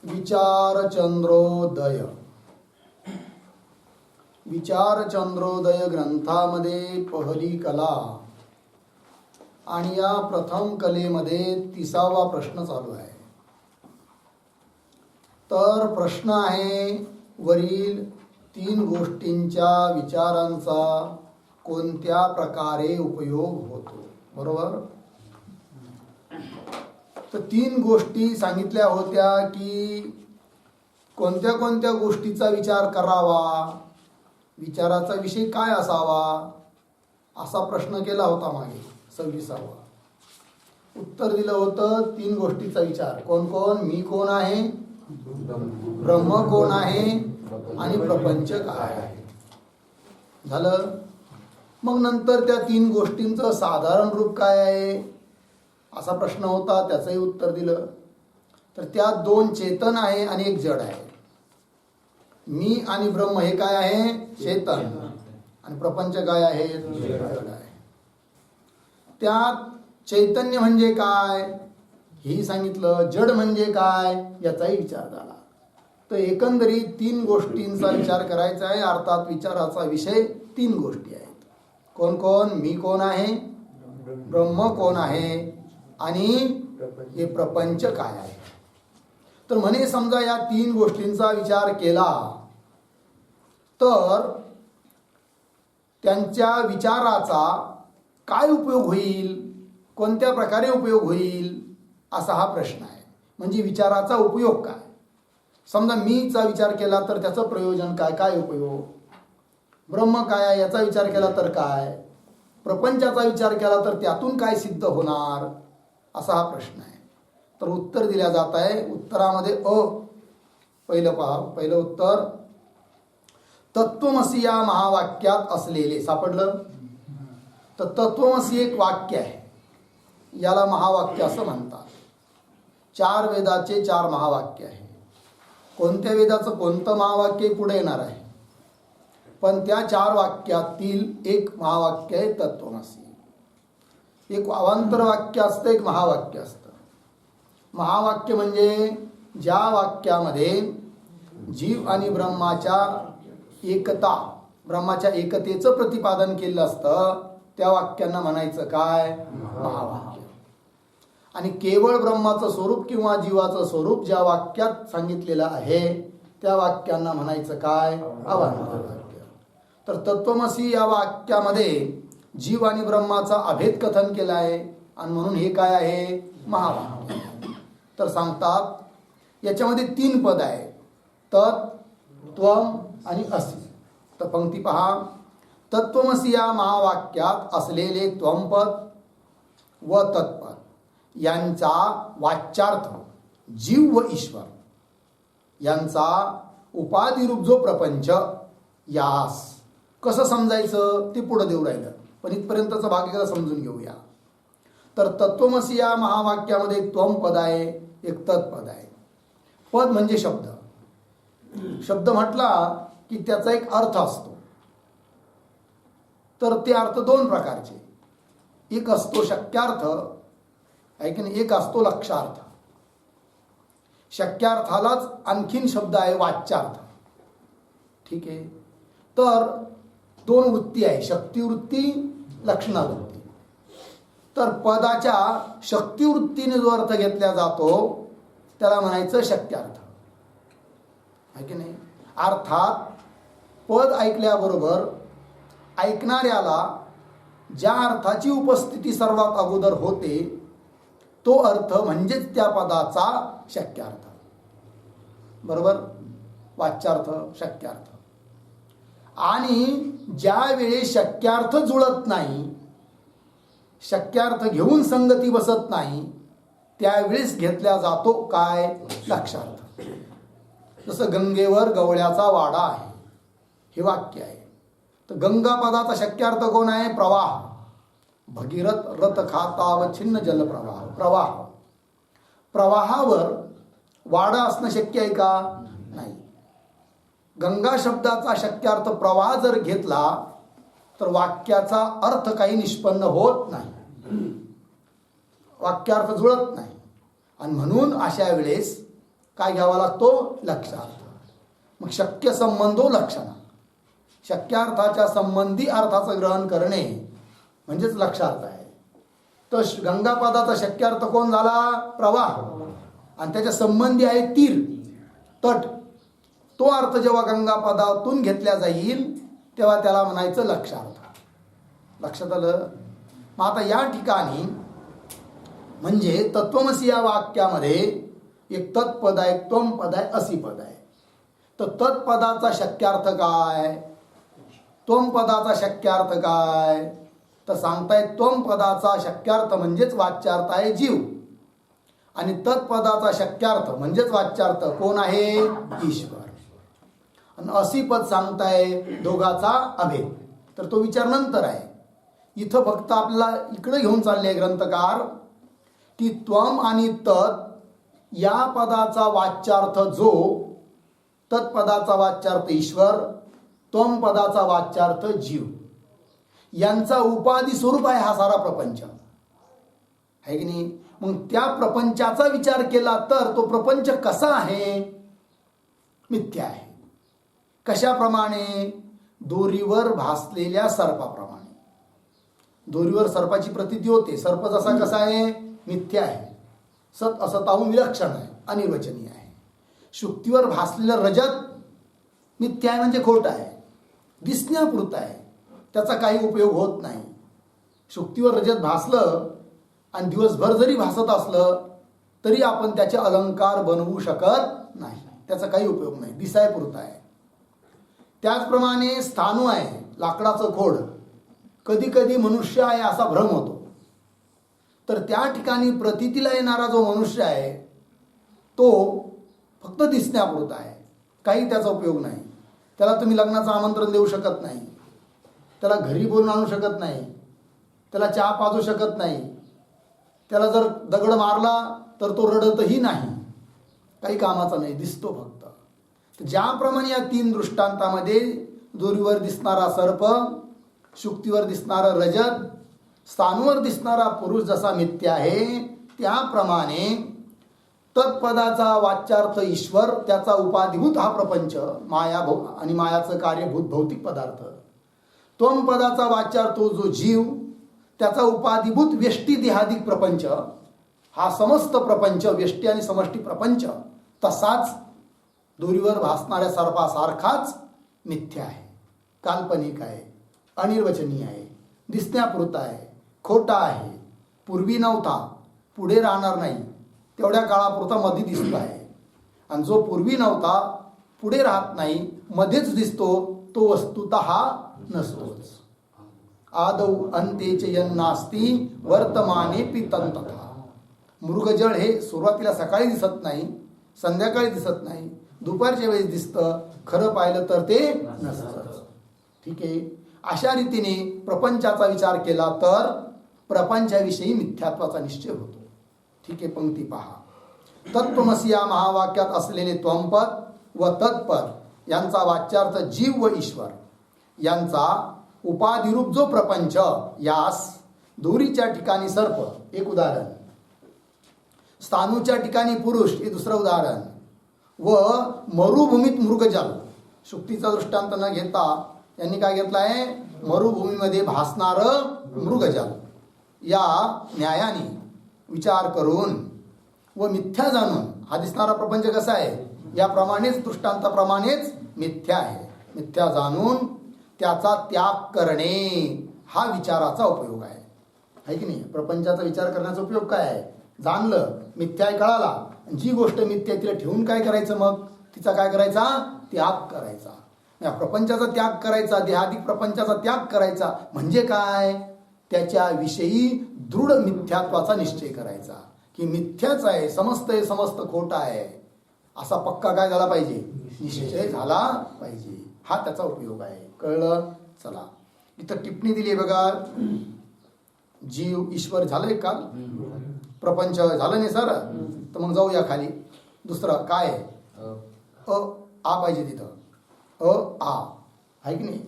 विचारचंद्रोदय. विचारचंद्रोदय ग्रंथामध्ये पहिली कला आणि या प्रथम कलेमध्ये 30वा प्रश्न चालू आहे. तर प्रश्न आहे, वरील 3 गोष्टींच्या विचारांचा कोणत्या प्रकारे उपयोग होतो. बरोबर. तर 3 गोष्टी सांगितल्या होत्या की कोणत्या कोणत्या गोष्टीचा विचार करावा, विचाराचा विषय काय असावा, असा प्रश्न केला होता मागे 26वा. उत्तर दिलं होतं 3 गोष्टीचा विचार. कोण कोण? मी कोण आहे, ब्रह्म कोण आहे आणि प्रपंच काय आहे. झालं. मग नंतर त्या 3 गोष्टींचं साधारण रूप काय आहे असा प्रश्न होता, त्याचंही उत्तर दिलं. तर त्यात 2 चेतन आहे आणि 1 जड आहे. मी आणि ब्रह्म हे काय आहे? चेतन. आणि प्रपंच काय आहे? जड आहे. त्यात चैतन्य म्हणजे काय हेही सांगितलं, जड म्हणजे काय याचाही विचार झाला. तर एकंदरीत 3 गोष्टींचा विचार करायचा आहे. अर्थात विचाराचा विषय 3 गोष्टी आहेत. कोण कोण? मी कोण आहे, ब्रह्म कोण आहे आणि हे प्रपंच काय आहे. तर म्हणे समजा या 3 गोष्टींचा विचार केला तर त्यांच्या विचाराचा काय उपयोग होईल, कोणत्या प्रकारे उपयोग होईल असा हा प्रश्न आहे. म्हणजे विचाराचा उपयोग काय. समजा मीचा विचार केला तर त्याचं प्रयोजन काय, काय उपयोग. ब्रह्म काय आहे याचा विचार केला तर काय, प्रपंचाचा विचार केला तर त्यातून काय सिद्ध होणार, असा हा प्रश्न आहे. तर उत्तर दिल्या जात आहे. उत्तरामध्ये पहिलं पहा. पहिलं उत्तर, तत्त्वमसी या महावाक्यात असलेले. सापडलं. तर तत्त्वमसी एक वाक्य आहे, याला महावाक्य असं म्हणतात. 4 वेदाचे 4 महावाक्य आहे. कोणत्या वेदाचं कोणतं महावाक्य पुढे येणार आहे, पण त्या 4 वाक्यातील एक महावाक्य आहे तत्त्वमसी. एक अवांतर वाक्य असतं, एक महावाक्य असतं. महावाक्य म्हणजे ज्या वाक्यामध्ये जीव आणि ब्रह्माच्या एकता, ब्रह्माच्या एकतेचं प्रतिपादन केलं असतं, त्या वाक्यांना म्हणायचं काय? महावाक्य. आणि केवळ ब्रह्माचं स्वरूप किंवा जीवाचं स्वरूप ज्या वाक्यात सांगितलेलं आहे त्या वाक्यांना म्हणायचं काय? अवांतर वाक्य. तर तत्त्वमसी या वाक्यामध्ये जीव आणि ब्रह्माचा अभेद कथन केला आहे आणि म्हणून हे काय आहे? महावाक्य. तर सांगतात याच्यामध्ये 3 पद आहे, तत्, त्वम आणि असी. तर पंक्ती पहा. तत्त्वमसी या महावाक्यात असलेले त्वमपद व तत्पद यांचा वाच्यार्थ जीव व ईश्वर यांचा उपाधिरूप जो प्रपंच, यास कसं समजायचं ते पुढे देऊ राहिलं, पण इथपर्यंतचा भाग एकदा समजून घेऊया. तर तत्त्वमसी या महावाक्यामध्ये एक त्वम पद आहे, एक तत्पद आहे. पद म्हणजे शब्द. शब्द म्हटला की त्याचा एक अर्थ असतो. तर ते अर्थ 2 प्रकारचे. एक असतो शक्यार्थ आहे की नाही, एक असतो लक्ष्यार्थ. शक्यार्थालाच आणखीन शब्द आहे वाच्यार्थ. ठीक आहे. तर 2 वृत्ती आहे, शक्तिवृत्ती, लक्षणावृत्ती. तर पदाच्या शक्तिवृत्तीने जो अर्थ घेतला जातो त्याला म्हणायचं शक्यार्थ आहे की नाही. अर्थात पद ऐकल्याबरोबर ऐकणाऱ्याला ज्या अर्थाची उपस्थिती सर्वात अगोदर होते तो अर्थ म्हणजेच त्या पदाचा शक्यार्थ. बरोबर. वाच्यार्थ, शक्यार्थ. आणि ज्या वेळेस शक्यार्थ जुळत नाही, शक्यार्थ घेऊन संगती बसत नाही, त्यावेळेस घेतला जातो काय? लक्षार्थ. जसं गंगेवर गवळ्याचा वाडा आहे हे वाक्य आहे. तर गंगा पदाचा शक्यार्थ कोण आहे? प्रवाह. भगीरथ रथ खाता व छिन्न जल प्रवाह. प्रवाह. प्रवाहावर वाडा असणं शक्य आहे का? नाही. गंगा शब्दाचा शक्यार्थ प्रवाह जर घेतला तर वाक्याचा अर्थ काही निष्पन्न होत नाही, वाक्यार्थ जुळत नाही. आणि म्हणून अशा वेळेस काय घ्यावा लागतो? लक्षार्थ. मग शक्य संबंधो लक्षणा, शक्यार्थाच्या संबंधी अर्थाचं ग्रहण करणे म्हणजेच लक्षार्थ आहे. तर गंगापदाचा शक्यार्थ कोण झाला? प्रवाह. आणि त्याच्या संबंधी आहे तीर, तट. तो अर्थ जेव्हा गंगापदातून घेतला जाईल तेव्हा त्याला म्हणायचं लक्षार्थ. लक्षात आलं? मग आता या ठिकाणी म्हणजे तत्वमसी या वाक्यामध्ये एक तत्पद आहे, एक त्वम पद आहे, असी पद आहे. तर तत्पदाचा शक्यार्थ काय? त्वम पदाचा शक्यार्थ काय? तर सांगताय त्वम पदाचा शक्यार्थ म्हणजेच वाच्यार्थ आहे जीव, आणि तत्पदाचा शक्यार्थ म्हणजेच वाच्यार्थ कोण आहे? ईश्वर. आणि असी पद सांगताय दोघाचा अभेद. तर तो विचार नंतर आहे. इथं फक्त आपल्याला इकडे घेऊन चालले ग्रंथकार की त्वम आणि तत् या पदाचा वाच्यार्थ जो, तत्पदाचा वाच्यार्थ ईश्वर, त्वम पदाचा वाच्यार्थ जीव, यांचा उपाधी स्वरूप आहे हा सारा प्रपंच, आहे की नाही? मग त्या प्रपंचाचा विचार केला तर तो प्रपंच कसा आहे? मिथ्या आहे. कशाप्रमाणे? दोरीवर भासलेल्या सर्पाप्रमाणे. दोरीवर सर्पाची प्रतीती होते. सर्प जसा कसा आहे? मिथ्या आहे. सत असताहून विलक्षण आहे, अनिर्वचनीय आहे. शुक्तीवर भासलेलं रजत मिथ्या आहे म्हणजे खोट आहे, दिसण्यापुरतं आहे, त्याचा काही उपयोग होत नाही. शुक्तीवर रजत भासलं आणि दिवसभर जरी भासत असलं तरी आपण त्याचे अलंकार बनवू शकत नाही, त्याचा काही उपयोग नाही, दिसायपुरता आहे. त्याचप्रमाणे स्थाणू आहे, लाकडाचं खोड, कधी कधी मनुष्य आहे असा भ्रम होतो. तर त्या ठिकाणी प्रतीतीला येणारा जो मनुष्य आहे तो फक्त दिसण्यापुरता आहे, काही त्याचा उपयोग नाही. त्याला तुम्ही लग्नाचं आमंत्रण देऊ शकत नाही, त्याला घरी बोलून आणू शकत नाही, त्याला चहा पाजू शकत नाही, त्याला जर दगड मारला तर तो रडतही नाही, काही कामाचा नाही, दिसतो फक्त. ज्याप्रमाणे या तीन दृष्टांतामध्ये दोरीवर दिसणारा सर्प, शुक्तीवर दिसणारा रजत, स्थानूवर दिसणारा पुरुष जसा मिथ्या आहे, त्याप्रमाणे तत्पदाचा वाच्यार्थ ईश्वर, त्याचा उपाधिभूत हा प्रपंच, माया आणि मायाचं कार्यभूत भौतिक पदार्थ. त्वम पदाचा वाच्यार्थ जो जीव, त्याचा उपाधिभूत व्यष्टी देहादिक प्रपंच, हा समस्त प्रपंच व्यष्टी आणि समष्टी प्रपंच तसाच दोरीवर भासणाऱ्या सर्पासारखाच मिथ्या आहे, काल्पनिक आहे, अनिर्वचनीय आहे, दिसण्यापुरता आहे, खोटा आहे, पूर्वी नव्हता, पुढे राहणार नाही, तेवढ्या काळापुरता मध्ये दिसतो आहे. आणि जो पूर्वी नव्हता, पुढे राहत नाही, मध्येच दिसतो, तो वस्तुतः नसतोच. आदौ अंते च यन्नास्ति वर्तमाने पितंतथा. मृगजळ हे सुरुवातीला सकाळी दिसत नाही, संध्याकाळी दिसत नाही, दुपारच्या वेळेस दिसतं, खरं पाहिलं तर ते नसतं. ठीक आहे. अशा रीतीने प्रपंचाचा विचार केला तर प्रपंचाविषयी मिथ्यात्वाचा निश्चय होतो. ठीक आहे. पंक्ती पहा. तत्त्वमसी या महावाक्यात असलेले त्वमपद व तत्पद यांचा वाच्यार्थ जीव व ईश्वर यांचा उपाधिरूप जो प्रपंच, यास दोरीच्या ठिकाणी सर्प एक उदाहरण, स्थानूच्या ठिकाणी पुरुष हे दुसरं उदाहरण, व मरुभूमीत मृगजल, शुक्तीचा दृष्टांत न घेता यांनी काय घेतला आहे? मरुभूमीमध्ये भासणारं मृगजल, या न्यायाने विचार करून व मिथ्या जाणून, हा दिसणारा प्रपंच कसा आहे? याप्रमाणेच दृष्टांताप्रमाणेच मिथ्या आहे. मिथ्या जाणून त्याचा त्याग करणे हा विचाराचा उपयोग आहे की नाही? प्रपंचाचा विचार करण्याचा उपयोग काय आहे? जाणलं, मिथ्या आहे कळाला, जी गोष्ट मिथ्या तिला ठेवून काय करायचं? मग तिचा काय करायचा? त्याग करायचा. या प्रपंचाचा त्याग करायचा, देहादिक प्रपंचाचा त्याग करायचा म्हणजे काय? त्याच्याविषयी दृढ मिथ्यात्वाचा निश्चय करायचा की मिथ्याच आहे, समस्त आहे, समस्त खोटा आहे, असा पक्का काय झाला पाहिजे? निश्चय झाला पाहिजे. हा त्याचा उपयोग आहे. कळलं? चला, इथं टिप्पणी दिली आहे बघा. जीव ईश्वर झालंय काल, प्रपंच झालं नाही सर, तर मग जाऊया खाली. दुसरं काय आहे? आ पाहिजे तिथं, आ आहे की नाही?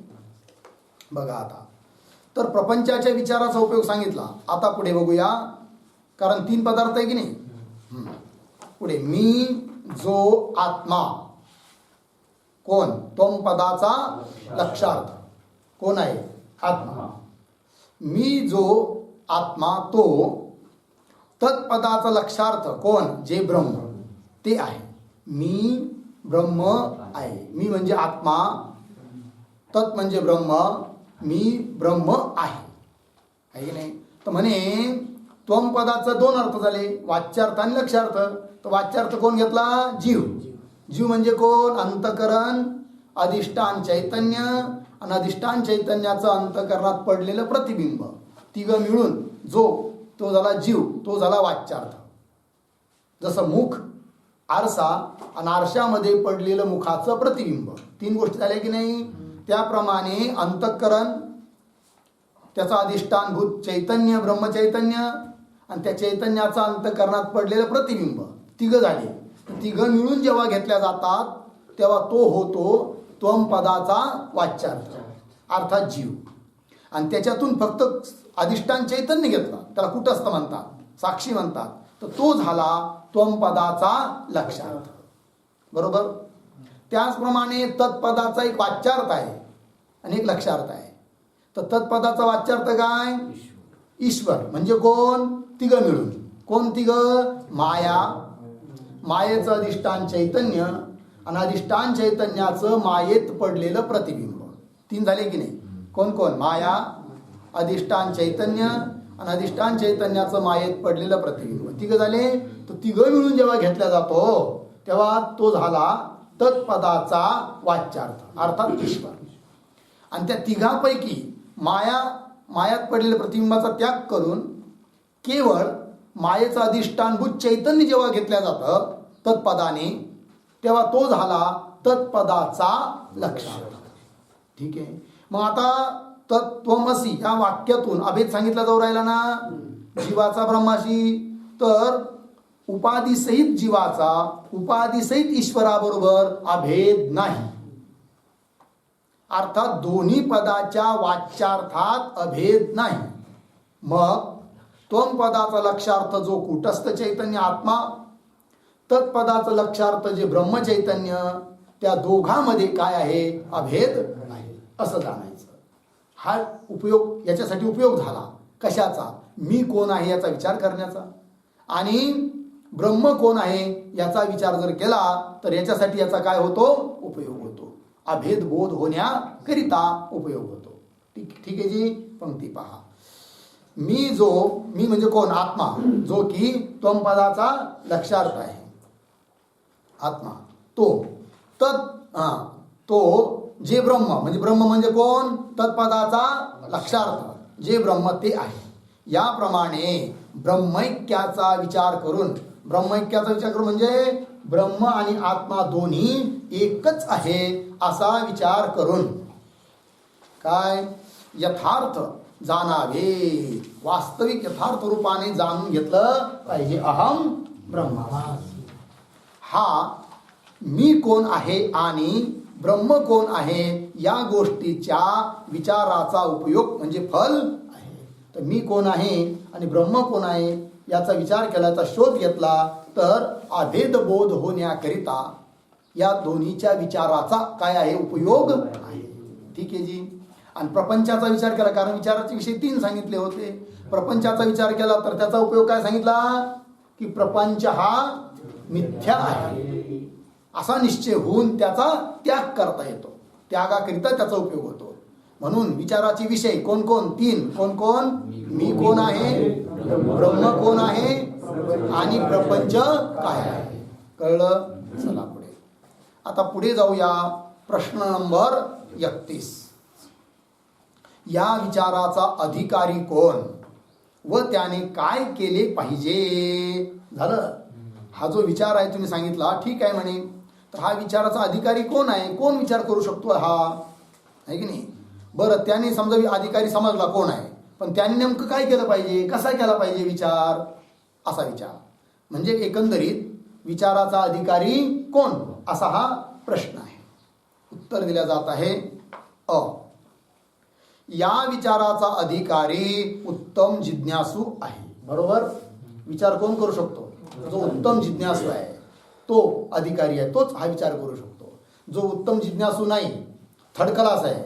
बघा आता तर प्रपंचाच्या विचाराचा उपयोग सांगितला. आता पुढे बघूया, कारण तीन पदार्थ आहे की नाही? पुढे मी, जो आत्मा कोण? त्वम पदाचा लक्षार्थ कोण आहे? आत्मा. मी जो आत्मा तो तत्पदाचा लक्षार्थ कोण? जे ब्रह्म ते आहे. मी ब्रह्म आहे. मी म्हणजे आत्मा, तत् म्हणजे ब्रह्म, मी ब्रह्म आहे की नाही? तर म्हणे त्वम पदाचं दोन अर्थ झाले, वाच्यार्थ आणि लक्षार्थ. तर वाच्यार्थ कोण घेतला? जीव. जीव म्हणजे कोण? अंतकरण, अधिष्ठान चैतन्य आणि अधिष्ठान चैतन्याचं अंतकरणात पडलेलं प्रतिबिंब, तिघं मिळून जो तो झाला जीव, तो झाला वाच्यार्थ. जसं मुख, आरसा आणि आरशामध्ये पडलेलं मुखाचं प्रतिबिंब, तीन गोष्टी झाल्या की नाही? त्याप्रमाणे अंतःकरण, त्याचं अधिष्ठानभूत चैतन्य ब्रह्मचैतन्य आणि त्या चैतन्याचं अंतःकरणात पडलेलं प्रतिबिंब, तिघं झाले. तिघं मिळून जेव्हा घेतल्या जातात तेव्हा तो होतो त्वम पदाचा वाच्यार्थ, अर्थात जीव. आणि त्याच्यातून फक्त अधिष्ठान चैतन्य घेतला, त्याला कुटस्थ म्हणतात, साक्षी म्हणतात, तर तो झाला त्वम पदाचा लक्षार्थ. बरोबर? त्याचप्रमाणे तत्पदाचा एक वाच्यार्थ आहे आणि एक लक्षार्थ आहे. तर तत्पदाचा वाच्यार्थ काय? ईश्वर म्हणजे कोण? तिघं मिळून. कोण तिघं? माया, मायेचं अधिष्ठान चैतन्य आणि अधिष्ठान चैतन्याचं मायेत पडलेलं प्रतिबिंब. तीन झाले की नाही? कोण कोण? माया, अधिष्ठान चैतन्य आणि अधिष्ठान चैतन्याचं मायेत पडलेलं प्रतिबिंब, तिघं झाले. तर तिघं मिळून जेव्हा घेतला जातो तेव्हा तो झाला तत्पदाचा वाच्यार्थ, अर्थात ईश्वर. आणि त्या तिघांपैकी मायात पडलेल्या प्रतिबिंबाचा त्याग करून केवळ मायेचं अधिष्ठानभूत चैतन्य जेव्हा घेतल्या जातं तत्पदाने, तेव्हा तो झाला तत्पदाचा लक्षार्थ. ठीक आहे. मग आता तत्त्वमसी या वाक्यातून अभेद सांगितला जाऊ राहिला ना, जीवाचा ब्रह्माशी. तर उपाधिसहित जीवाचा उपाधिसहित ईश्वराबरोबर अभेद नाही, अर्थात दोन्ही पदाच्या वाच्यार्थात अभेद नाही. मग त्वम पदाचा लक्षार्थ जो कूटस्थ चैतन्य आत्मा, तत्पदाचं लक्षार्थ जे ब्रह्मचैतन्य, त्या दोघांमध्ये काय आहे? अभेद आहे, असं जाणायचं. हा उपयोग, याच्यासाठी उपयोग झाला कशाचा? मी कोण आहे याचा विचार करण्याचा, आणि ब्रह्म कोण आहे याचा विचार जर केला तर याच्यासाठी याचा काय होतो? उपयोग होतो. अभेद बोध होण्याकरिता उपयोग होतो. ठीक आहे जी. पंक्ती पहा. मी म्हणजे कोण? आत्मा, जो की त्वम पदाचा लक्षार्थ आहे. आत्मा तो जे ब्रह्म म्हणजे कोण? तत्पदाचा लक्षार्थ जे ब्रह्म ते आहे. याप्रमाणे ब्रह्मैक्याचा विचार करून म्हणजे ब्रह्म आणि आत्मा दोन्ही एकच आहे असा विचार करून काय? यथार्थ जाणावे, वास्तविक यथार्थ रूपाने जाणून घेतलं पाहिजे. अहम ब्रह्मास्मि. हा मी कोण आहे आणि ब्रह्म कोण आहे या गोष्टीच्या विचाराचा उपयोग म्हणजे फल आहे. तर मी कोण आहे आणि ब्रह्म कोण आहे याचा विचार केल्याचा शोध घेतला तर अभेद बोध होण्याकरिता या दोन्हीच्या विचाराचा काय आहे? उपयोग आहे. ठीक आहे जी. आणि प्रपंचाचा विचार केला, कारण विचाराचे विषय 3 सांगितले होते. प्रपंचाचा विचार केला तर त्याचा उपयोग काय सांगितला? की प्रपंच हा मिथ्या आहे असा निश्चय होऊन त्याचा त्याग करता येतो. त्यागाकरिता त्याचा उपयोग होतो. म्हणून विचाराचे विषय कोण कोण? 3. कोण कोण? मी कोण आहे, ब्रह्म कोण आहे आणि प्रपंच काय आहे. कळलं? चला पुढे. आता पुढे जाऊया. प्रश्न नंबर 31. या विचाराचा अधिकारी कोण व त्याने काय केले पाहिजे? झालं. हा जो विचार आहे तुम्ही सांगितला ठीक आहे म्हणे, तर हा विचाराचा अधिकारी कोण आहे? कोण विचार करू शकतो हा? आहे की नाही? बरं, त्याने समजा अधिकारी समजला कोण आहे, पण त्याने नेमकं काय केलं पाहिजे? कसा केला पाहिजे विचार? असा विचार म्हणजे एकंदरीत विचाराचा अधिकारी कोण असा हा प्रश्न आहे. उत्तर दिल्या जात आहे अ. या विचाराचा अधिकारी उत्तम जिज्ञासू आहे. बरोबर. विचार कोण करू शकतो? जो उत्तम जिज्ञासू आहे. तो अधिकारी आहे, तोच हा विचार करू शकतो. जो उत्तम जिज्ञासू नाही, थर्ड क्लास आहे,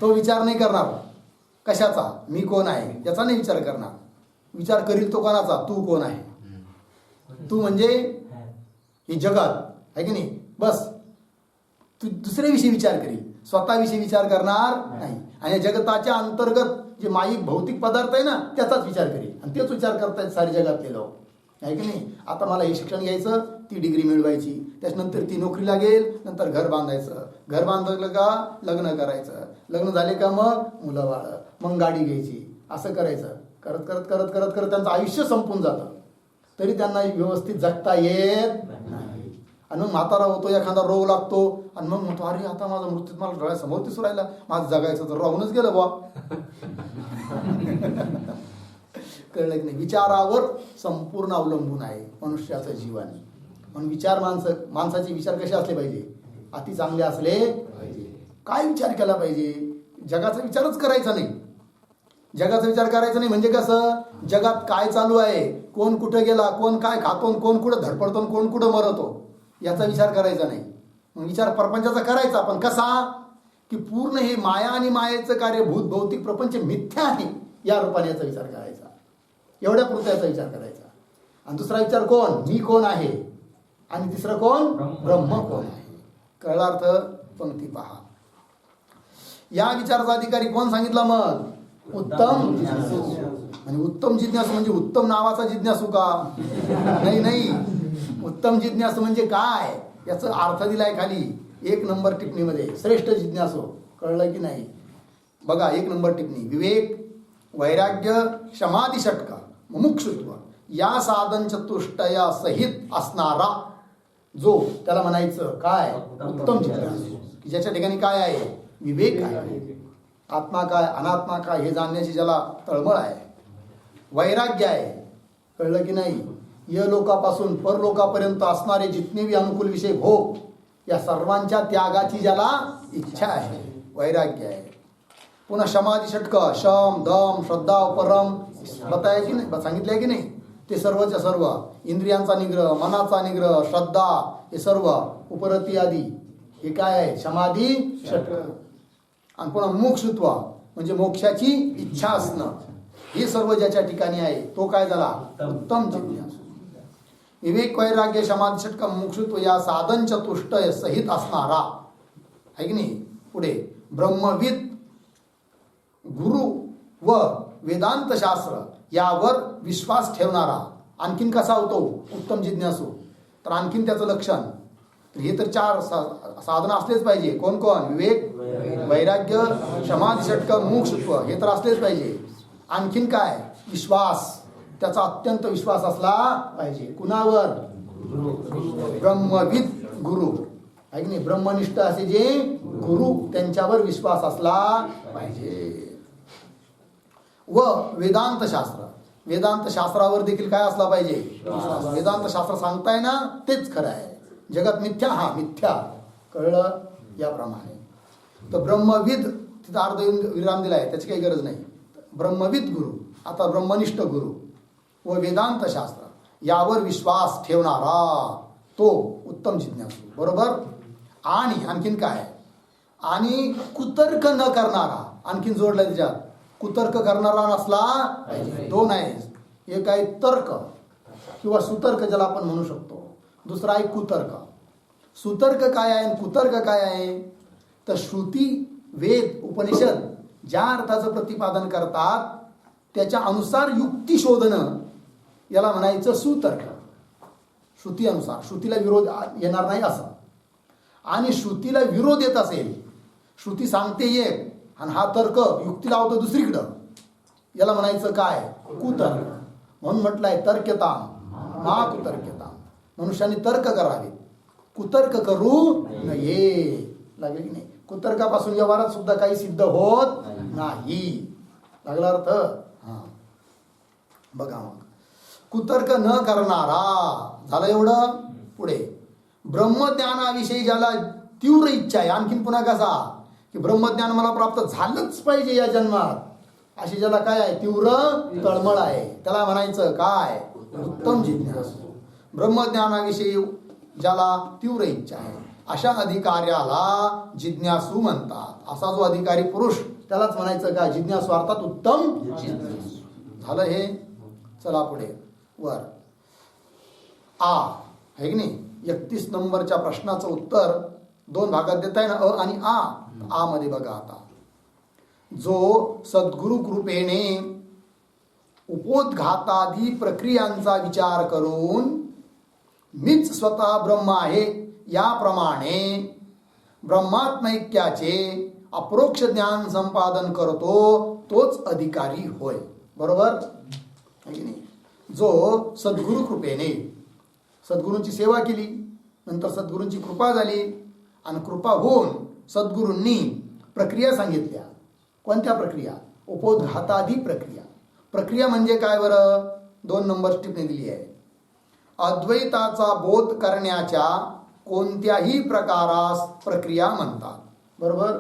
तो विचार नाही करणार कशाचा, मी कोण आहे याचा नाही विचार करणार. विचार करील तो कोणाचा, तू कोण आहे. तू म्हणजे हे जगात आहे की नाही, बस तू दुसऱ्याविषयी विचार करील, स्वतःविषयी विचार करणार नाही. आणि जगताच्या अंतर्गत जे माईक भौतिक पदार्थ आहे ना त्याचाच विचार करील. आणि तेच विचार करतायत सारे जगातले लोक आहे की नाही. आता मला हे शिक्षण घ्यायचं, ती डिग्री मिळवायची, त्याच्यानंतर ती नोकरी लागेल, नंतर घर बांधायचं, घर बांधलं का लग्न करायचं, लग्न झाले का मग मुलं बाळ, मग गाडी घ्यायची, असं करायचं. करत करत करत करत करत त्यांचं आयुष्य संपून जातं, तरी त्यांना व्यवस्थित जगता येत नाही. आणि मग म्हातारा होतो, एखादा रोग लागतो आणि मग म्हणतो अरे आता माझा मृत्यू मला डोळ्यासमोर दिसू राहिला, माझं जगायचं तर राहूनच गेलं बा. कळलं की नाही. विचारावर संपूर्ण अवलंबून आहे मनुष्याचं जीवन. म्हणून विचार माणसाचे विचार कसे असले पाहिजे, अति चांगले असले पाहिजे. काय विचार केला पाहिजे, जगाचा विचारच करायचा नाही. जगाचा विचार करायचा नाही म्हणजे कसं, जगात काय चालू आहे, कोण कुठे गेला, कोण काय खातो, कोण कुठं धडपडतो, कोण कुठं मरतो, याचा विचार करायचा नाही. मग विचार प्रपंचाचा करायचा, पण कसा की पूर्ण हे माया आणि मायेचं कार्य भूत भौतिक प्रपंच मिथ्या आहे या रूपाने याचा विचार करायचा. एवढ्या पुरत्याचा विचार करायचा. आणि दुसरा विचार कोण, मी कोण आहे, आणि तिसरं कोण, ब्रह्म कोण आहे. कळला अर्थ. पंक्ती पहा. या विचाराचा अधिकारी कोण सांगितला मग, उत्तम जिज्ञासू. आणि उत्तम जिज्ञासू म्हणजे उत्तम नावाचा जिज्ञासू का, नाही नाही. उत्तम जिज्ञासू म्हणजे काय याचा अर्थ दिलाय खाली 1 नंबर टिप्पणीमध्ये, श्रेष्ठ जिज्ञासू. कळलं की नाही. बघा 1 नंबर टिप्पणी, विवेक वैराग्य समाधी षटक मुमुक्षुत्व या साधन चतुष्टया सहित असणारा जो, त्याला म्हणायचं काय, उत्तम जिज्ञासू. ज्याच्या ठिकाणी काय आहे, विवेक आहे, आत्मा काय अनात्मा काय हे जाणण्याची ज्याला तळमळ आहे, वैराग्य आहे. कळलं की नाही. य लोकापासून परलोकापर्यंत असणारे जितने बी अनुकूल विषय भोग, या सर्वांच्या त्यागाची ज्याला इच्छा आहे, वैराग्य आहे. पुन्हा समाधी षटक, शम दम श्रद्धा परम बताय की नाही, सांगितलंय की नाही. ते सर्वच्या सर्व इंद्रियांचा निग्रह, मनाचा निग्रह, श्रद्धा, हे सर्व उपरती आदी हे काय आहे, समाधी षटक. आणि पुन्हा मोक्षत्व म्हणजे मोक्षाची इच्छा असणं, हे सर्व ज्याच्या ठिकाणी आहे तो काय झाला, उत्तम जिज्ञासू. विवेक वैराग्य समाधी षटक मोक्षत्व या साधन चतुष्टय सहित असणारा आहे की नाही. पुढे ब्रह्मविद गुरु व वेदांत शास्त्र यावर विश्वास ठेवणारा आणखीन कसा होतो, उत्तम जिज्ञासू. तर आणखीन त्याचं लक्षण, हे तर 4 साधनं असलेच पाहिजे. कोण कोण, विवेक वैराग्य समाधी षटक मोक्षत्व, हे तर असलेच पाहिजे. आणखीन काय, विश्वास, त्याचा अत्यंत विश्वास असला पाहिजे. कुणावर, ब्रह्मविद गुरु आहे की नाही. ब्रह्मनिष्ठ असे जे गुरु, त्यांच्यावर विश्वास असला पाहिजे. व वेदांत शास्त्र, वेदांत शास्त्रावर देखील काय असला पाहिजे, विश्वास. वेदांत शास्त्र सांगताय ना तेच खरं आहे, जगत मिथ्या, हा मिथ्या. कळलं. याप्रमाणे तर ब्रह्मविद, तिथं अर्ध विराम दिलाय, त्याची काही गरज नाही. ब्रह्मविद गुरु, आता ब्रह्मनिष्ठ गुरु व वेदांत शास्त्र यावर विश्वास ठेवणारा तो उत्तम जिज्ञासू. बरोबर. आणि आणखीन काय, आणि कुतर्क न करणारा, आणखीन जोडलं त्याच्यात, कुतर्क करणारा नसला पाहिजे. 2 आहे, एक आहे तर्क किंवा सुतर्क ज्याला आपण म्हणू शकतो, दुसरा आहे कुतर्क. सुतर्क काय आहे आणि कुतर्क काय आहे, तर श्रुती वेद उपनिषद ज्या अर्थाचं प्रतिपादन करतात त्याच्या अनुसार युक्ती शोधणं, याला म्हणायचं सुतर्क. श्रुती अनुसार, श्रुतीला विरोध येणार नाही असं. आणि श्रुतीला विरोध येत असेल, श्रुती सांगते एक आणि हा तर्क युक्ती लावतो दुसरीकडं, याला म्हणायचं काय, कुतर्क. म्हणून म्हटलंय तर्क्यताम मा कुतर्क्यताम, मनुष्याने तर्क करावे, कुतर्क करू नये. लागले की नाही. कुतर्कापासून व्यवहारात सुद्धा काही सिद्ध होत नाही. लागला अर्थ. हा बघा मग, कुतर्क न करणारा झालं एवढं. पुढे ब्रह्मज्ञानाविषयी ज्याला तीव्र इच्छा आहे, आणखीन पुन्हा कसा की ब्रह्मज्ञान मला प्राप्त झालंच पाहिजे या जन्मात, अशी ज्याला काय आहे, तीव्र तळमळ आहे, त्याला म्हणायचं काय, उत्तम जिज्ञासू. ब्रह्मज्ञानाविषयी ज्याला तीव्र इच्छा आहे अशा अधिकाऱ्याला जिज्ञासू म्हणतात. असा जो अधिकारी पुरुष त्यालाच म्हणायचं काय? जिज्ञासू अर्थात उत्तम जिज्ञासू. झालं हे. चला पुढे वर आहे की नाही. 31 नंबरच्या प्रश्नाचं उत्तर 2 भागात देता आहे ना, अ आणि आ मध्ये बघा आता. जो सद्गुरु कृपेने उपोद्घातादी प्रक्रियांचा विचार करून मीच स्वतः ब्रह्म आहे याप्रमाणे ब्रह्मात्मैक्याचे अप्रोक्ष ज्ञान संपादन करतो तोच अधिकारी होय. बरोबर आहे की नाही. जो सद्गुरु कृपेने सद्गुरूंची सेवा केली, नंतर सद्गुरूंची कृपा झाली आणि कृपा होऊन सद्गुरूंनी प्रक्रिया सांगितल्या. कोणत्या प्रक्रिया? उपोद्घातादी प्रक्रिया. प्रक्रिया म्हणजे काय बरं? 2 नंबर टिप्पणी दिली आहे. अद्वैताचा बोध करण्याच्या कोणत्याही प्रकारास प्रक्रिया म्हणतात. बरोबर.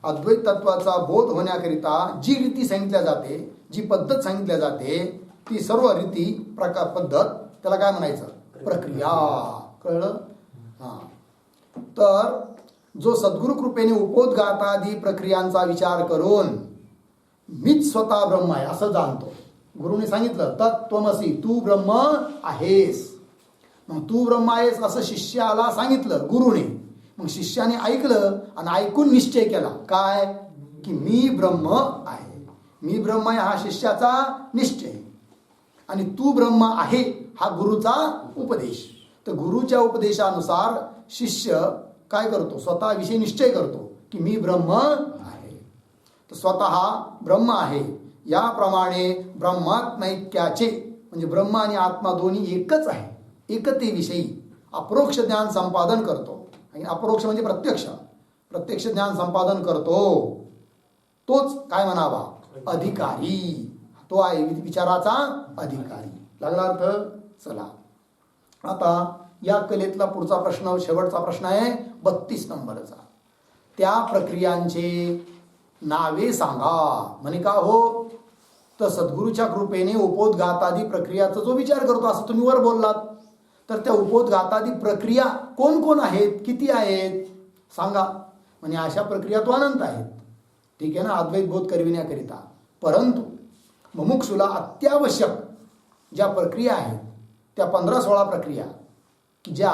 अद्वैत तत्वाचा बोध होण्याकरिता जी रीती सांगितल्या जाते, जी पद्धत सांगितल्या जाते, ती सर्व रीती प्रकार पद्धत त्याला काय म्हणायचं? प्रक्रिया. कळलं? हां. तर जो सद्गुरु कृपेने उपोद्घातादी प्रक्रियांचा विचार करून मीच स्वतः ब्रह्म आहे असं जाणतो. गुरुने सांगितलं तत्त्वमसी, तू ब्रह्म आहेस. मग तू ब्रह्म आहेस असं शिष्याला सांगितलं गुरुने. मग शिष्याने ऐकलं आणि ऐकून निश्चय केला काय? की मी ब्रह्म आहे. मी ब्रह्म आहे हा शिष्याचा निश्चय आणि तू ब्रह्म आहे हा गुरुचा उपदेश. तर गुरुच्या उपदेशानुसार शिष्य काय करतो? स्वतःविषयी निश्चय करतो की मी ब्रह्म आहे. तर स्वतः ब्रह्म आहे याप्रमाणे ब्रह्मात्मैक्याचे म्हणजे ब्रह्म आणि आत्मा दोन्ही एकच आहे, एकतेविषयी अप्रोक्ष ज्ञान संपादन करतो. आणि अपरोक्ष म्हणजे प्रत्यक्ष ज्ञान संपादन करतो. तोच काय म्हणावा? अधिकारी. तो आहे विचाराचा अधिकारी. लागला अर्थ? चला आता या कलेतला पुढचा प्रश्न, शेवटचा प्रश्न आहे 32 नंबरचा. त्या प्रक्रियांचे नावे सांगा. म्हणे का हो? तर सद्गुरूच्या कृपेने उपोद्घातादी प्रक्रियाचा जो विचार करतो असं तुम्ही वर बोललात, तर त्या उपोद्घातादी प्रक्रिया कोण कोण आहेत, किती आहेत सांगा. म्हणजे अशा प्रक्रिया तो अनंत आहेत. ठीक आहे ना, अद्वैत बोध करविण्याकरिता. परंतु मुमुक्षुला अत्यावश्यक ज्या प्रक्रिया आहेत त्या 15-16 प्रक्रिया की ज्या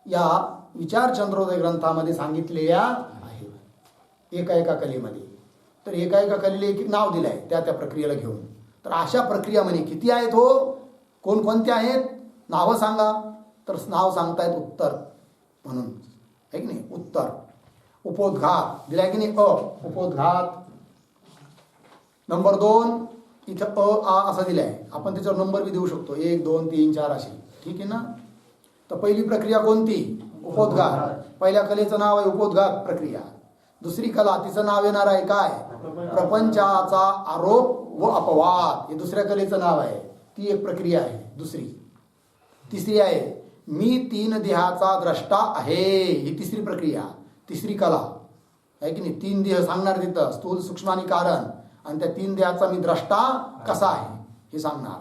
या विचार चंद्रोदय ग्रंथामध्ये सांगितलेल्या आहेत एका कलेमध्ये. तर एका कलेला एक नाव दिलं आहे त्या प्रक्रियेला घेऊन. तर अशा प्रक्रिया म्हणे किती आहेत हो? कोणकोणत्या आहेत? नावं सांगा. तर नाव सांगतायत उत्तर म्हणून, आहे की नाही. उत्तर उपोद्घात दिलाय की नाही? उपोद्घात. नंबर 2 इथं आ असं दिलंय. आपण त्याच्यावर नंबर बी देऊ शकतो, 1 2 3 4 असे. ठीक आहे ना. तर पहिली प्रक्रिया कोणती? उपोद्घात. पहिल्या कलेचं नाव आहे उपोद्घात प्रक्रिया. दुसरी कला तिचं नाव येणार आहे काय? प्रपंचाचा आरोप व अपवाद. हे दुसऱ्या कलेचं नाव आहे. ती एक प्रक्रिया आहे दुसरी. तिसरी आहे मी 3 देहाचा द्रष्टा आहे. ही तिसरी प्रक्रिया, तिसरी कला आहे की नाही. 3 देह सांगणार तिथं, स्थूल सूक्ष्म आणि कारण. आणि त्या 3 देहाचा मी द्रष्टा कसा आहे हे सांगणार.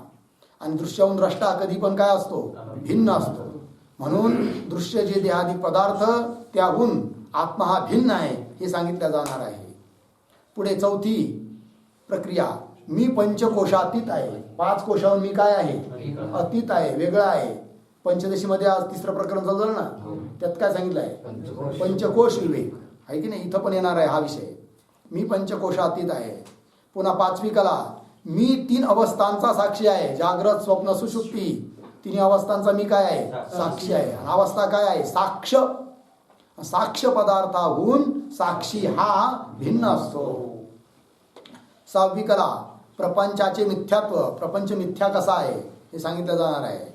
आणि दृश्यहून द्रष्टा कधी पण काय असतो? भिन्न असतो. म्हणून दृश्य जे देहादी पदार्थ त्याहून आत्मा हा भिन्न आहे हे सांगितलं जाणार आहे. पुढे चौथी प्रक्रिया मी पंचकोशातीत आहे. 5 कोशाहून मी काय आहे? अतीत आहे, वेगळा आहे. पंचदशीमध्ये आज 3रं प्रकरण चालू ना, त्यात काय सांगितलं आहे? पंचकोश विवेक आहे की नाही. इथं पण येणार आहे हा विषय. मी पंचकोशातीत आहे. पुन्हा 5वी कला मी 3 अवस्थांचा साक्षी आहे. जागृत, स्वप्न, सुषुप्ती. 3 अवस्थांचा मी काय आहे? साक्षी आहे. अवस्था काय आहे? साक्ष. साक्ष पदार्थाहून साक्षी हा भिन्न असतो. 6वी कला प्रपंचाचे मिथ्यात्व. प्रपंच मिथ्या कसा आहे हे सांगितलं जाणार आहे.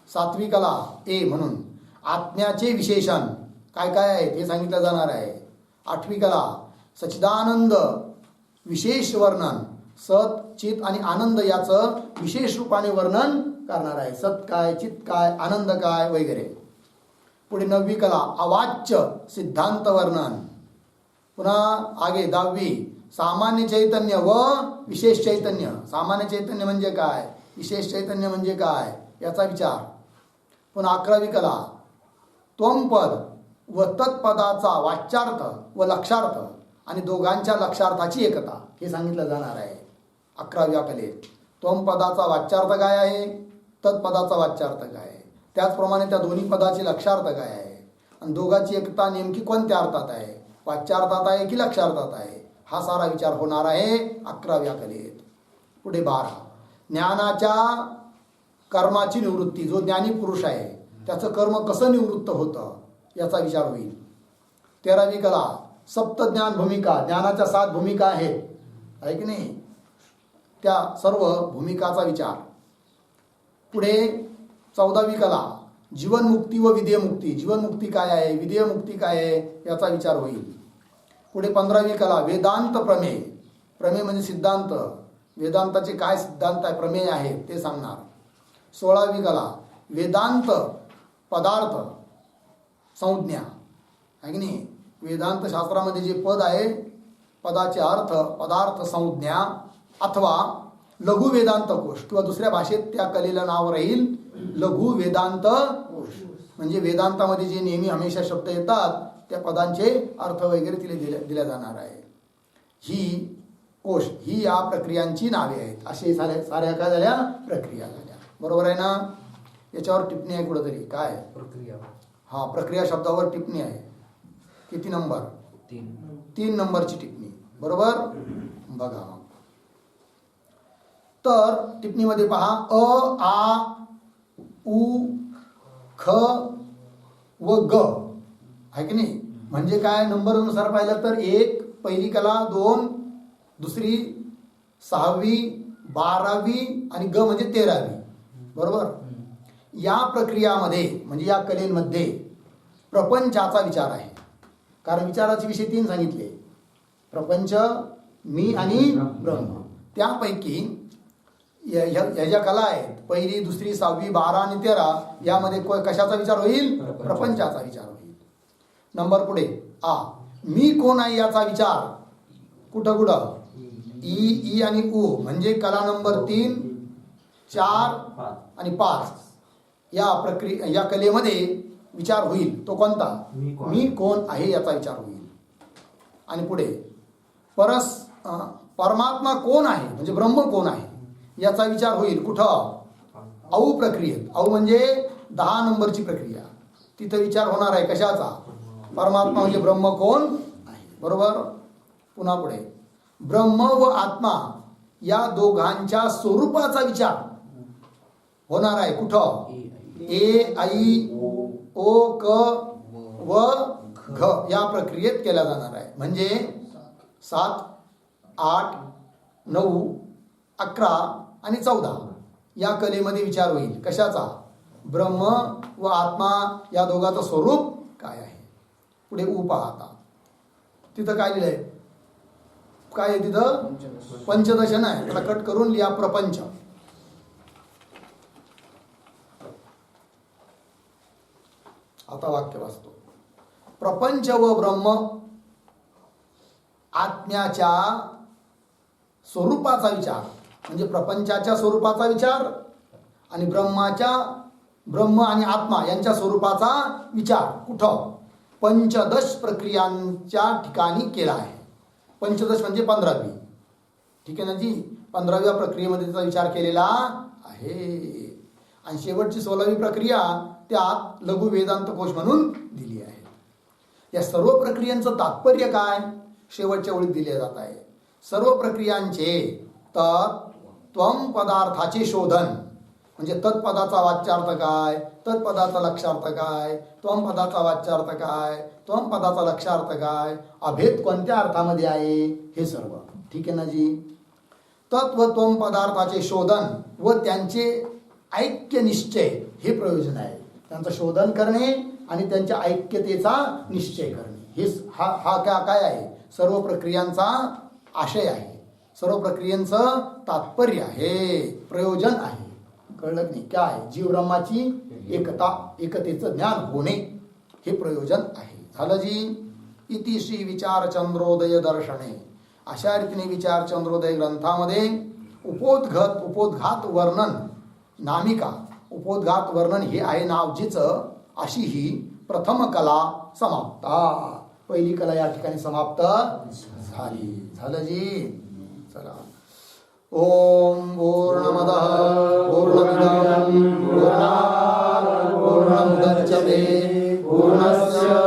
7वी कला ए म्हणून आत्म्याचे विशेषण काय काय आहेत हे सांगितलं जाणार आहे. 8वी कला सच्चिदानंद विशेष वर्णन. सत, चित आणि आनंद याचं विशेष रूपाने वर्णन करणार आहे. सत काय, चित काय, आनंद काय वगैरे. पुढे 9वी कला अवाच्य सिद्धांत वर्णन. पुन्हा आगे 10वी सामान्य चैतन्य व विशेष चैतन्य. सामान्य चैतन्य म्हणजे काय, विशेष चैतन्य म्हणजे काय याचा विचार. पुन्हा 11वी कला त्वम पद व तत्पदाचा वाच्यार्थ व लक्षार्थ आणि दोघांच्या लक्षार्थाची एकता हे सांगितलं जाणार आहे 11व्या कलेत. त्वम पदाचा वाच्यार्थ काय आहे, तत्पदाचा वाच्यार्थ काय आहे, त्याचप्रमाणे त्या दोन्ही पदाचे लक्षार्थ काय आहे आणि दोघांची एकता नेमकी कोणत्या अर्थात आहे, वाच्यार्थात आहे की लक्षार्थात आहे, हा सारा विचार होणार आहे 11व्या कलेत. पुढे 12 ज्ञानाच्या कर्माची निवृत्ती. जो ज्ञानी पुरुष आहे त्याचं कर्म कसं निवृत्त होतं याचा विचार होईल. 13वी कला सप्तज्ञान भूमिका. ज्ञानाच्या 7 भूमिका आहेत आहे की नाही, त्या सर्व भूमिकाचा विचार. पुढे 14वी कला जीवनमुक्ती व विधेयमुक्ती. जीवनमुक्ती काय आहे, विधेयमुक्ती काय आहे याचा विचार होईल. पुढे 15वी कला वेदांत प्रमेय. प्रमेय म्हणजे सिद्धांत, वेदांताचे काय सिद्धांत आहे प्रमेय आहे ते सांगणार. 16वी कला वेदांत पदार्थ संज्ञा आहे की नाही. वेदांत शास्त्रामध्ये जे पद आहे पदाचे अर्थ पदार्थ संज्ञा अथवा लघु वेदांत कोश किंवा दुसऱ्या भाषेत त्या कलेला नाव राहील लघु वेदांत कोश. म्हणजे वेदांतामध्ये जे नेहमी हमेशा शब्द येतात त्या पदांचे अर्थ वगैरे तिला दिल्या जाणार आहे. ही कोश ही या प्रक्रियांची नावे आहेत. असे साऱ्या काय झाल्या प्रक्रिया झाल्या. बरोबर आहे ना. याच्यावर टिप्पणी आहे कुठंतरी काय प्रक्रिया. हा प्रक्रिया शब्दावर टिप्पणी आहे. किती नंबर 3 नंबरची टिप्पणी. बरोबर बघा. तर टिप्पणीमध्ये पहा अ आ उ ख व ग आहे की नाही. म्हणजे काय नंबरनुसार पाहिलं तर 1 पहिली कला 2 दुसरी 6वी 12वी आणि ग म्हणजे 13वी. बरोबर. या प्रक्रियामध्ये म्हणजे या कलेमध्ये प्रपंचाचा विचार आहे. कारण विचाराचे विषय 3 सांगितले प्रपंच मी आणि ब्रह्म. त्यापैकी ह्या ज्या कला आहेत पहिली दुसरी 6वी 12 आणि 13 यामध्ये कशाचा विचार होईल प्रपंचाचा विचार होईल. नंबर पुढे आ मी कोण आहे याचा विचार कुठं ई आणि उ म्हणजे कला नंबर 3 4 आणि 5 या कलेमध्ये विचार होईल. तो कोणता मी कोण आहे याचा विचार होईल. आणि पुढे परमात्मा कोण आहे म्हणजे ब्रह्म कोण आहे याचा विचार होईल कुठं औ प्रक्रियेत. औ म्हणजे 10 नंबरची प्रक्रिया. तिथं विचार होणार आहे कशाचा परमात्मा म्हणजे ब्रह्म कोण आहे. बरोबर. पुन्हा पुढे ब्रह्म व आत्मा या दोघांच्या स्वरूपाचा विचार होणार आहे कुठं ए आई ओ क व घ या प्रक्रियेत केला जाणार आहे. म्हणजे 7 8 9 11 आणि 14 या कलेमध्ये विचार होईल कशाचा ब्रह्म व आत्मा या दोघांचं स्वरूप काय आहे. पुढे उ पाहता तिथं काय लिहिलंय काय आहे तिथं पंचदश नाही त्याला कट करून लिहा प्रपंच. आता वाक्य वाचतो. प्रपंच व ब्रह्म आत्म्याच्या स्वरूपाचा विचार म्हणजे प्रपंचाच्या स्वरूपाचा विचार आणि ब्रह्म आणि आत्मा यांच्या स्वरूपाचा विचार कुठं पंचदश प्रक्रियांच्या ठिकाणी केला आहे. पंचदश म्हणजे 15वी. ठीक आहे ना जी. 15व्या प्रक्रियेमध्ये त्याचा विचार केलेला आहे. आणि शेवटची 16वी प्रक्रिया त्यात लघु वेदांत कोश म्हणून दिली आहे. या सर्व प्रक्रियांचं तात्पर्य काय शेवटच्या ओळीत दिले जात आहे. सर्व प्रक्रियांचे तत्त्वम पदार्थाचे शोधन म्हणजे तत्पदाचा वाच्यार्थ काय तत्पदाचा लक्षार्थ काय त्वम पदाचा वाच्यार्थ काय त्वम पदाचा लक्षार्थ काय अभेद कोणत्या अर्थामध्ये आहे हे सर्व. ठीक आहे ना जी. तत्व त्वम पदार्थाचे शोधन व त्यांचे ऐक्य निश्चय हे प्रयोजन आहे. त्यांचं शोधन करणे आणि त्यांच्या ऐक्यतेचा निश्चय करणे हे हा काय आहे सर्व प्रक्रियांचा आशय आहे. सर्व प्रक्रियांचं तात्पर्य आहे प्रयोजन आहे. कळलं नाही काय जीव ब्रह्माची एकतेचं ज्ञान होणे हे प्रयोजन आहे. झालं जी. इति श्री विचार चंद्रोदय दर्शने अशा रीतीने विचार चंद्रोदय ग्रंथामध्ये उपोद्घात वर्णन नामिका उपोद्घात वर्णन हे आहे नावजीच, अशी ही प्रथम कला समाप्ता. पहिली कला या ठिकाणी समाप्त झाली. झालं जी. चला. ओम पूर्णमदः पूर्णमिदं पूर्णात् पूर्णमुदच्यते पूर्णस्य